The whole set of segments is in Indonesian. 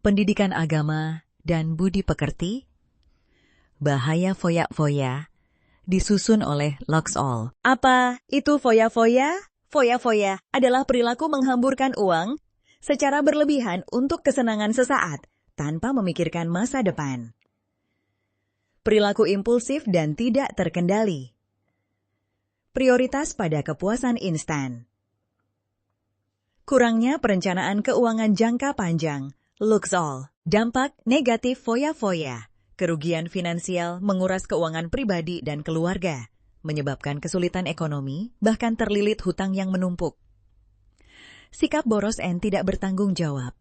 pendidikan agama, dan budi pekerti, bahaya foya-foya, disusun oleh Luxall. Apa itu foya-foya? Foya-foya adalah perilaku menghamburkan uang secara berlebihan untuk kesenangan sesaat, tanpa memikirkan masa depan. Perilaku impulsif dan tidak terkendali. Prioritas pada kepuasan instan. Kurangnya perencanaan keuangan jangka panjang. Luxall. Dampak negatif foya-foya. Kerugian finansial menguras keuangan pribadi dan keluarga, menyebabkan kesulitan ekonomi, bahkan terlilit hutang yang menumpuk. Sikap boros dan tidak bertanggung jawab.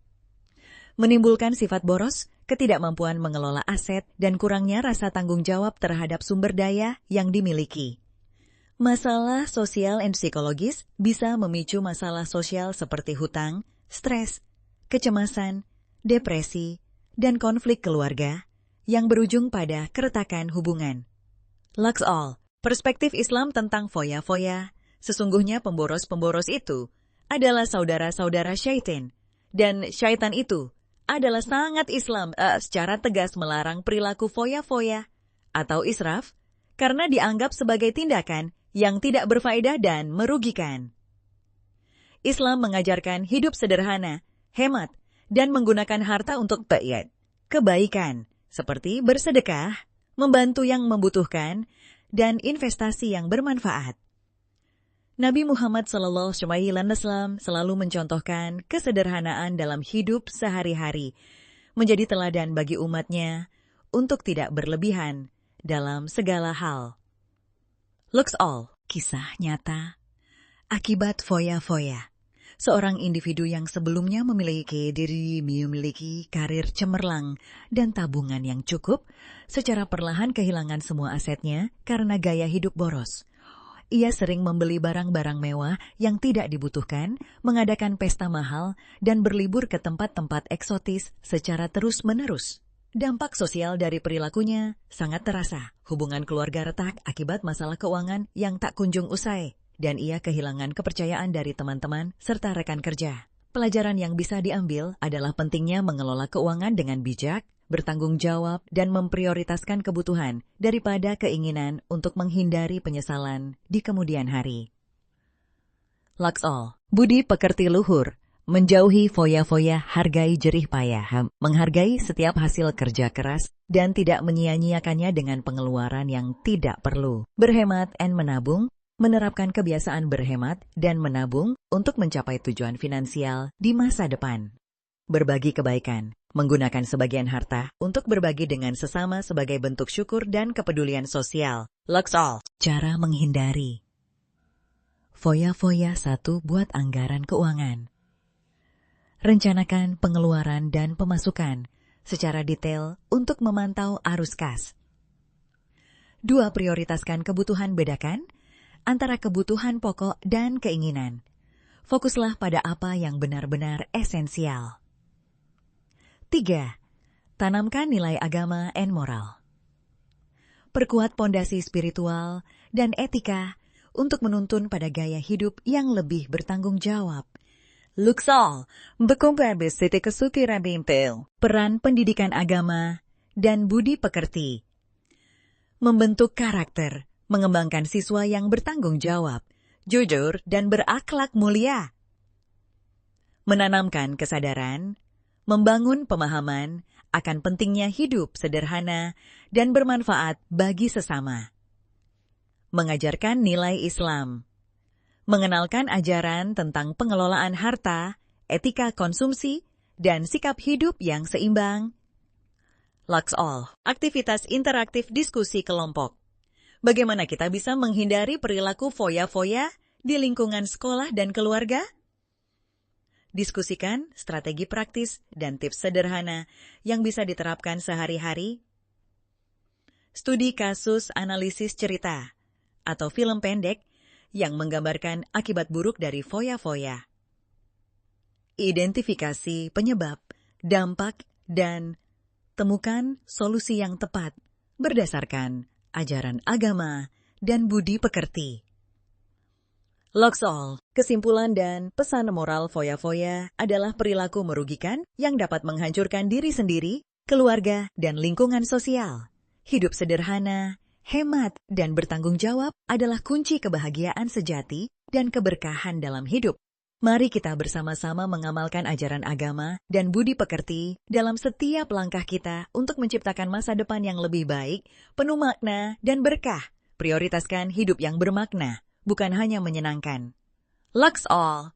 Menimbulkan sifat boros, ketidakmampuan mengelola aset, dan kurangnya rasa tanggung jawab terhadap sumber daya yang dimiliki. Masalah sosial dan psikologis bisa memicu masalah sosial seperti hutang, stres, kecemasan, depresi, dan konflik keluarga yang berujung pada keretakan hubungan. Luxall, perspektif Islam tentang foya-foya. Sesungguhnya pemboros-pemboros itu adalah saudara-saudara syaitan, dan syaitan itu adalah sangat Islam secara tegas melarang perilaku foya-foya atau israf karena dianggap sebagai tindakan yang tidak berfaedah dan merugikan. Islam mengajarkan hidup sederhana, hemat, dan menggunakan harta untuk kebaikan, seperti bersedekah, membantu yang membutuhkan, dan investasi yang bermanfaat. Nabi Muhammad SAW selalu mencontohkan kesederhanaan dalam hidup sehari-hari, menjadi teladan bagi umatnya untuk tidak berlebihan dalam segala hal. Luxall, kisah nyata. Akibat foya-foya. Seorang individu yang sebelumnya memiliki karir cemerlang dan tabungan yang cukup, secara perlahan kehilangan semua asetnya karena gaya hidup boros. Ia sering membeli barang-barang mewah yang tidak dibutuhkan, mengadakan pesta mahal, dan berlibur ke tempat-tempat eksotis secara terus-menerus. Dampak sosial dari perilakunya sangat terasa. Hubungan keluarga retak akibat masalah keuangan yang tak kunjung usai, dan ia kehilangan kepercayaan dari teman-teman serta rekan kerja. Pelajaran yang bisa diambil adalah pentingnya mengelola keuangan dengan bijak, bertanggung jawab, dan memprioritaskan kebutuhan daripada keinginan untuk menghindari penyesalan di kemudian hari. Luxall, budi pekerti luhur. Menjauhi foya-foya, hargai jerih payah, menghargai setiap hasil kerja keras, dan tidak menyia-nyiakannya dengan pengeluaran yang tidak perlu. Berhemat dan menabung, menerapkan kebiasaan berhemat dan menabung untuk mencapai tujuan finansial di masa depan. Berbagi kebaikan, menggunakan sebagian harta untuk berbagi dengan sesama sebagai bentuk syukur dan kepedulian sosial. Luxall. Cara menghindari foya-foya. 1. Buat anggaran keuangan. Rencanakan pengeluaran dan pemasukan secara detail untuk memantau arus kas. 2. Prioritaskan kebutuhan. Bedakan antara kebutuhan pokok dan keinginan. Fokuslah pada apa yang benar-benar esensial. 3. Tanamkan nilai agama dan moral. Perkuat pondasi spiritual dan etika untuk menuntun pada gaya hidup yang lebih bertanggung jawab. Luxall, peran pendidikan agama dan budi pekerti. Membentuk karakter, mengembangkan siswa yang bertanggung jawab, jujur, dan berakhlak mulia. Menanamkan kesadaran, membangun pemahaman akan pentingnya hidup sederhana dan bermanfaat bagi sesama. Mengajarkan nilai Islam. Mengenalkan ajaran tentang pengelolaan harta, etika konsumsi, dan sikap hidup yang seimbang. Luxall, aktivitas interaktif diskusi kelompok. Bagaimana kita bisa menghindari perilaku foya-foya di lingkungan sekolah dan keluarga? Diskusikan strategi praktis dan tips sederhana yang bisa diterapkan sehari-hari. Studi kasus analisis cerita atau film pendek yang menggambarkan akibat buruk dari foya-foya. Identifikasi penyebab, dampak, dan temukan solusi yang tepat berdasarkan ajaran agama dan budi pekerti. All, kesimpulan dan pesan moral foya-foya adalah perilaku merugikan yang dapat menghancurkan diri sendiri, keluarga, dan lingkungan sosial. Hidup sederhana, hemat, dan bertanggung jawab adalah kunci kebahagiaan sejati dan keberkahan dalam hidup. Mari kita bersama-sama mengamalkan ajaran agama dan budi pekerti dalam setiap langkah kita untuk menciptakan masa depan yang lebih baik, penuh makna, dan berkah. Prioritaskan hidup yang bermakna, bukan hanya menyenangkan. Lux All.